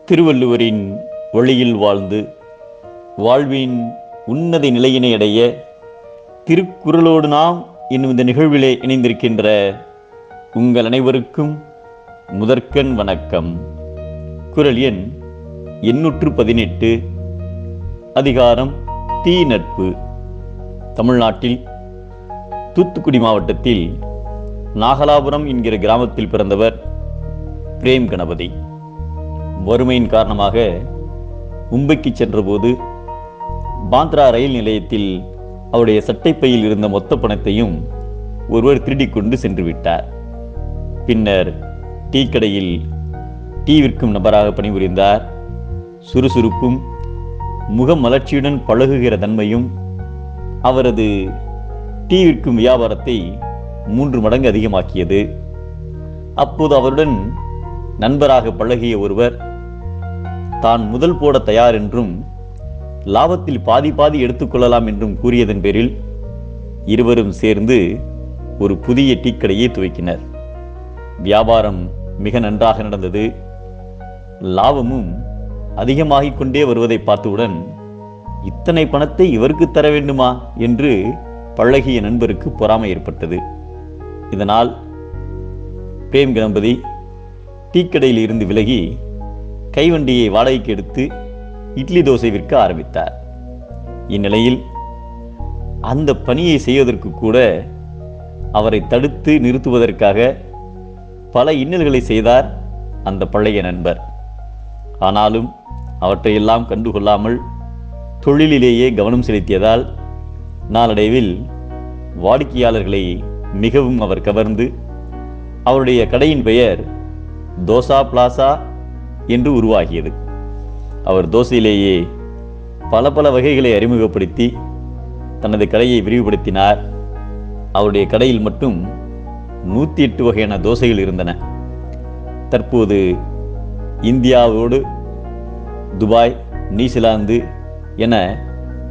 திருவள்ளுவரின் வழியில் வாழ்ந்து வாழ்வின் உன்னத நிலையினை அடைய திருக்குறளோடு நாம் என்னும் இந்த நிகழ்விலே இணைந்திருக்கின்ற உங்கள் அனைவருக்கும் முதற்கண் வணக்கம். குறள் எண் 818, அதிகாரம் தீ நட்பு. தமிழ்நாட்டில் தூத்துக்குடி மாவட்டத்தில் நாகலாபுரம் என்கிற கிராமத்தில் பிறந்தவர் பிரேம் கணபதி. வறுமையின் காரணமாக மும்பைக்கு சென்றபோது பாந்த்ரா ரயில் நிலையத்தில் அவருடைய சட்டைப்பையில் இருந்த மொத்த பணத்தையும் ஒருவர் திருடிக்கொண்டு சென்று விட்டார். பின்னர் டீ கடையில் டீ விற்கும் நபராக பணிபுரிந்தார். சுறுசுறுப்பும் முகமலர்ச்சியுடன் பழகுகிற தன்மையும் அவரது டீ விற்கும் வியாபாரத்தை 3 மடங்கு அதிகமாக்கியது. அப்போது அவருடன் நண்பராக பழகிய ஒருவர் தான் முதல் போட தயார் என்றும் லாபத்தில் பாதி பாதி எடுத்துக்கொள்ளலாம் என்றும் கூறியதன் பேரில் இருவரும் சேர்ந்து ஒரு புதிய டீக்கடையை துவக்கினர். வியாபாரம் மிக நன்றாக நடந்தது. லாபமும் அதிகமாகிக் கொண்டே வருவதை பார்த்தவுடன் இத்தனை பணத்தை இவருக்கு தர வேண்டுமா என்று பழகிய நண்பருக்கு பொறாமை ஏற்பட்டது. இதனால் பிரேம் கணபதி டீக்கடையில் இருந்து விலகி கைவண்டியை வாடகைக்கு எடுத்து இட்லி தோசை விற்க ஆரம்பித்தார். இந்நிலையில் அந்த பணியை செய்வதற்கு கூட அவரை தடுத்து நிறுத்துவதற்காக பல இன்னல்களை செய்தார் அந்த பழைய நண்பர். ஆனாலும் அவற்றையெல்லாம் கண்டுகொள்ளாமல் தொழிலிலேயே கவனம் செலுத்தியதால் நாளடைவில் வாடிக்கையாளர்களை மிகவும் அவர் கவர்ந்து அவருடைய கடையின் பெயர் தோசா பிளாசா என்று உருவாகியது. அவர் தோசையிலேயே பல பல வகைகளை அறிமுகப்படுத்தி தனது கடையை விரிவுபடுத்தினார். அவருடைய கடையில் மட்டும் 108 வகையான தோசைகள் இருந்தன. தற்போது இந்தியாவோடு துபாய், நியூசிலாந்து என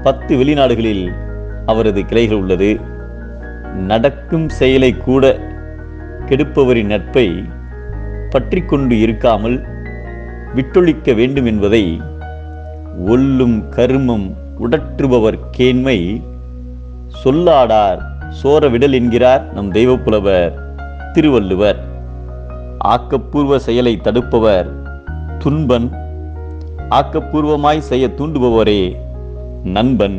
10 வெளிநாடுகளில் அவரது கிளைகள் உள்ளது. நடக்கும் செயலை கூட கெடுப்பவரின் நட்பை பற்றி கொண்டு இருக்காமல் விட்டொழிக்க வேண்டும் என்பதை ஒல்லும் கருமம் உடற்றுபவர் கேண்மை சொல்லாடார் சோர விடல் என்கிறார் நம் தெய்வப்புலவர் திருவள்ளுவர். ஆக்கப்பூர்வ செயலை தடுப்பவர் துன்பன், ஆக்கப்பூர்வமாய் செய்ய தூண்டுபவரே நண்பன்.